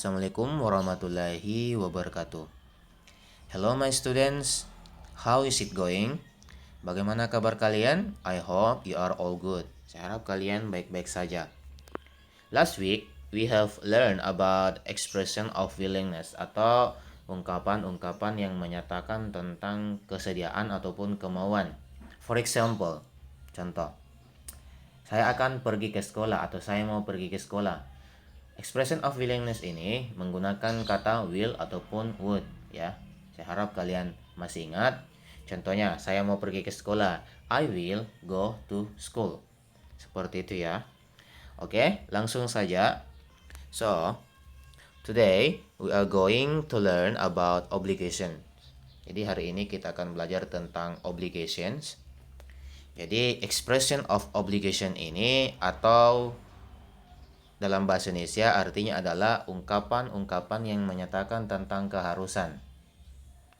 Assalamualaikum warahmatullahi wabarakatuh. Hello my students, how is it going? Bagaimana kabar kalian? I hope you are all good. Saya harap kalian baik-baik saja. Last week, we have learned about expression of willingness atau ungkapan-ungkapan yang menyatakan tentang kesediaan ataupun kemauan. For example, contoh, saya akan pergi ke sekolah atau saya mau pergi ke sekolah. Expression of willingness ini menggunakan kata will ataupun would ya. Saya harap kalian masih ingat. Contohnya, saya mau pergi ke sekolah. I will go to school. Seperti itu ya. Oke, langsung saja. So, today we are going to learn about obligation. Jadi hari ini kita akan belajar tentang obligations. Jadi expression of obligation ini atau dalam bahasa Indonesia artinya adalah ungkapan-ungkapan yang menyatakan tentang keharusan.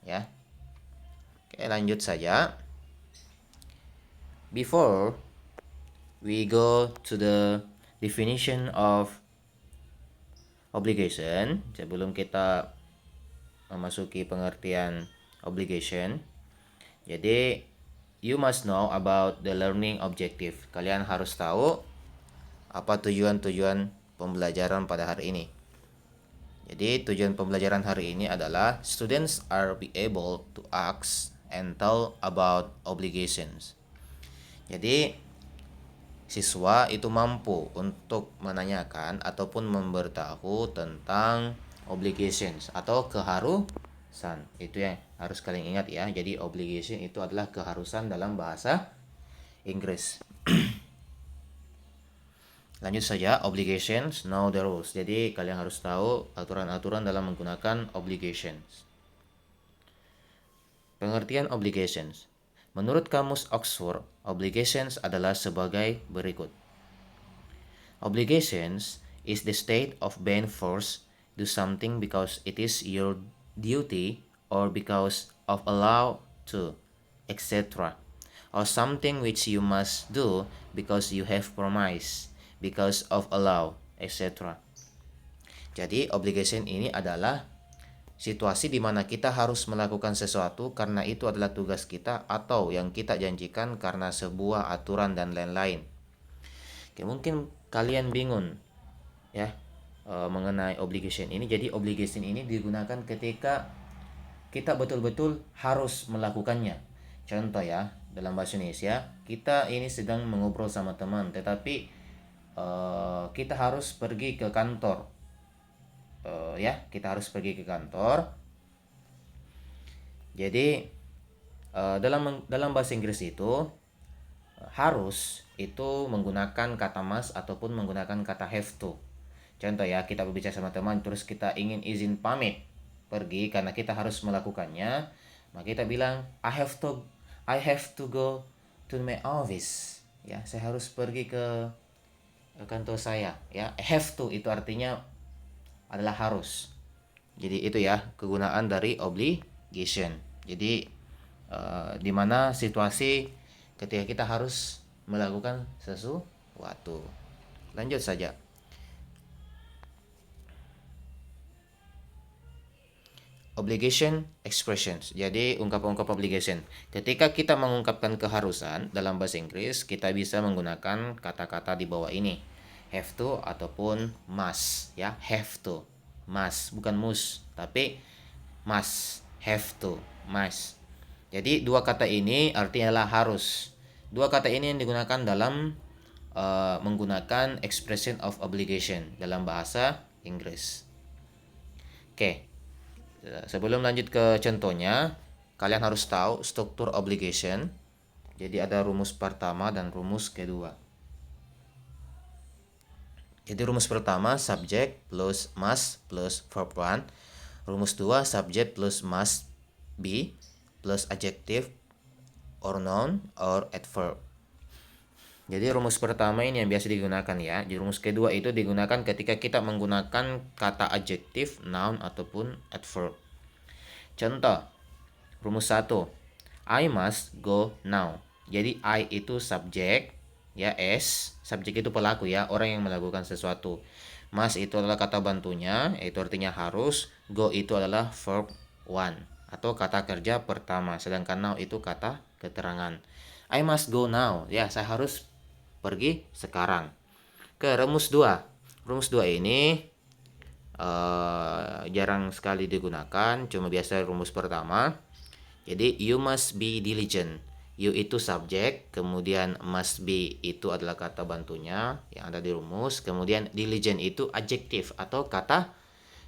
Ya. Oke, lanjut saja. Before we go to the definition of obligation, sebelum kita memasuki pengertian obligation, jadi you must know about the learning objective. Kalian harus tahu apa tujuan-tujuan pembelajaran pada hari ini. Jadi tujuan pembelajaran hari ini adalah students are be able to ask and tell about obligations. Jadi siswa itu mampu untuk menanyakan ataupun memberitahu tentang obligations atau keharusan. Itu yang harus kalian ingat ya. Jadi obligation itu adalah keharusan dalam bahasa Inggris. Lanjut saja, obligations, know the rules. Jadi kalian harus tahu aturan-aturan dalam menggunakan obligations. Pengertian obligations. Menurut Kamus Oxford, obligations adalah sebagai berikut. Obligations is the state of being forced to do something because it is your duty or because of a law to, etc. Or something which you must do because you have promised, because of a law, etc. Jadi obligation ini adalah situasi di mana kita harus melakukan sesuatu karena itu adalah tugas kita atau yang kita janjikan karena sebuah aturan dan lain-lain. Oke, mungkin kalian bingung ya mengenai obligation ini. Jadi obligation ini digunakan ketika kita betul-betul harus melakukannya. Contoh ya, dalam bahasa Indonesia, kita ini sedang mengobrol sama teman, tetapi kita harus pergi ke kantor. Kita harus pergi ke kantor. Jadi dalam bahasa Inggris itu harus itu menggunakan kata must ataupun menggunakan kata have to. Contoh ya, kita berbicara sama teman terus kita ingin izin pamit pergi karena kita harus melakukannya, maka kita bilang I have to go to my office. Ya, saya harus pergi ke kantor saya ya. Have to itu artinya adalah harus. Jadi itu ya kegunaan dari obligation. Jadi di mana situasi ketika kita harus melakukan sesuatu. Lanjut saja. Obligation expressions. Jadi ungkapan-ungkapan obligation. Ketika kita mengungkapkan keharusan dalam bahasa Inggris, kita bisa menggunakan kata-kata di bawah ini. Have to ataupun must ya. Have to, must, bukan must, tapi must. Have to, must. Jadi dua kata ini artinya adalah harus. Dua kata ini yang digunakan dalam menggunakan expression of obligation dalam bahasa Inggris. Oke. Sebelum lanjut ke contohnya, kalian harus tahu struktur obligation. Jadi ada rumus pertama dan rumus kedua. Jadi rumus pertama subject plus must plus verb 1. Rumus 2 subject plus must be plus adjective or noun or adverb. Jadi rumus pertama ini yang biasa digunakan ya. Jadi rumus kedua itu digunakan ketika kita menggunakan kata adjective, noun ataupun adverb. Contoh, rumus 1. I must go now. Jadi I itu subjek ya, S subjek itu pelaku ya, orang yang melakukan sesuatu. Must itu adalah kata bantunya, itu artinya harus. Go itu adalah verb one atau kata kerja pertama. Sedangkan now itu kata keterangan. I must go now. Ya, saya harus pergi sekarang. Ke rumus 2. Rumus 2 ini jarang sekali digunakan, cuma biasa rumus pertama. Jadi you must be diligent. You itu subjek, kemudian must be itu adalah kata bantunya yang ada di rumus, kemudian diligent itu adjektif atau kata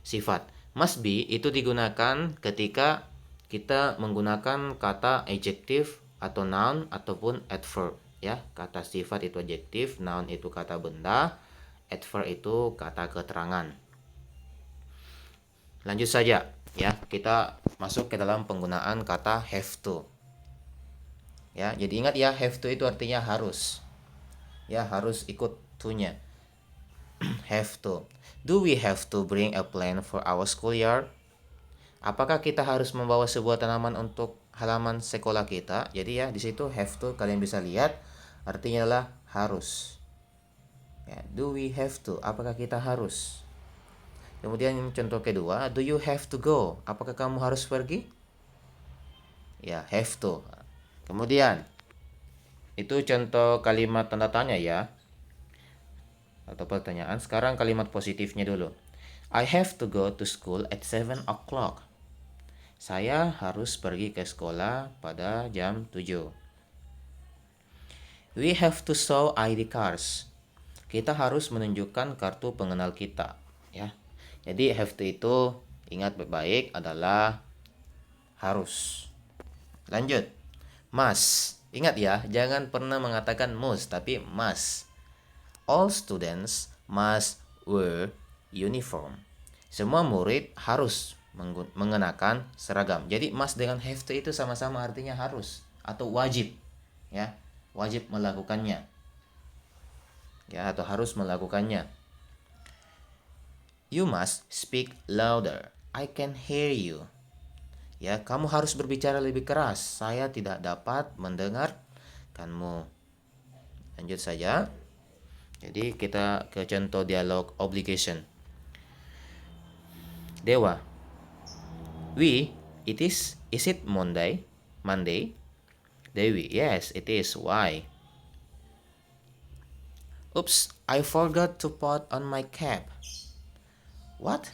sifat. Must be itu digunakan ketika kita menggunakan kata adjektif atau noun ataupun adverb, ya. Kata sifat itu adjektif, noun itu kata benda, adverb itu kata keterangan. Lanjut saja, ya. Kita masuk ke dalam penggunaan kata have to. Ya, jadi ingat ya, have to itu artinya harus. Ya, harus ikut to-nya. Have to. Do we have to bring a plant for our schoolyard? Apakah kita harus membawa sebuah tanaman untuk halaman sekolah kita? Jadi ya, di situ have to kalian bisa lihat artinya adalah harus. Ya, do we have to? Apakah kita harus? Kemudian contoh kedua, do you have to go? Apakah kamu harus pergi? Ya, have to. Kemudian itu contoh kalimat tanda tanya ya, atau pertanyaan. Sekarang kalimat positifnya dulu. I have to go to school at 7 o'clock. Saya harus pergi ke sekolah pada jam 7. We have to show ID cards. Kita harus menunjukkan kartu pengenal kita, ya. Jadi have to itu ingat baik-baik adalah harus. Lanjut. Must. Ingat ya, jangan pernah mengatakan must, tapi must. All students must wear uniform. Semua murid harus mengenakan seragam. Jadi must dengan have to itu sama-sama artinya harus atau wajib, ya. Wajib melakukannya. Ya, atau harus melakukannya. You must speak louder. I can hear you. Ya, kamu harus berbicara lebih keras. Saya tidak dapat mendengarkanmu. Lanjut saja. Jadi kita ke contoh dialog obligation. Dewa. Is it Monday? Dewi, yes, it is. Why? Oops, I forgot to put on my cap. What?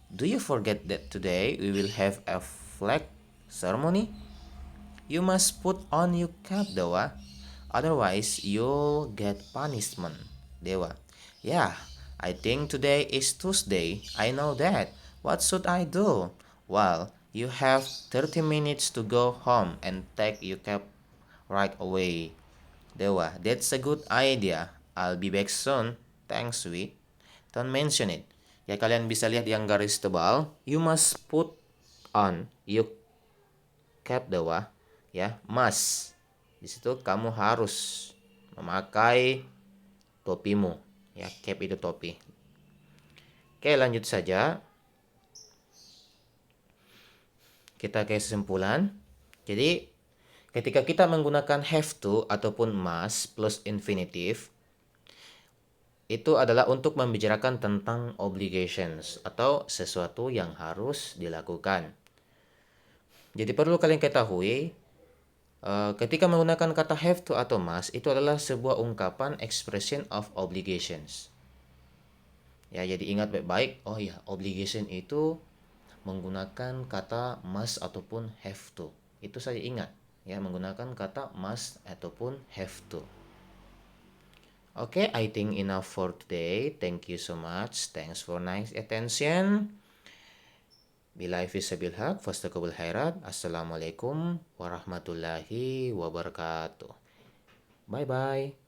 Do you forget that today we will have a flag ceremony? You must put on your cap, Dewa. Otherwise, you'll get punishment. Dewa. Yeah, I think today is Tuesday. I know that. What should I do? Well, you have 30 minutes to go home and take your cap right away. Dewa. That's a good idea. I'll be back soon. Thanks, sweet. Don't mention it. Ya, kalian bisa lihat yang garis tebal. You must put on your cap, Dewa. Ya, must. Di situ kamu harus memakai topimu. Ya, cap itu topi. Oke, lanjut saja. Kita ke kesimpulan. Jadi, ketika kita menggunakan have to ataupun must plus infinitive, itu adalah untuk membicarakan tentang obligations atau sesuatu yang harus dilakukan. Jadi perlu kalian ketahui, ketika menggunakan kata have to atau must, itu adalah sebuah ungkapan expression of obligations. Ya, jadi ingat baik-baik. Oh ya, obligation itu menggunakan kata must ataupun have to. Itu saja ingat. Ya, menggunakan kata must ataupun have to. Okay, I think enough for today. Thank you so much. Thanks for nice attention. Billahi fisabil haq, fastaqabul khairat. Assalamualaikum warahmatullahi wabarakatuh. Bye-bye.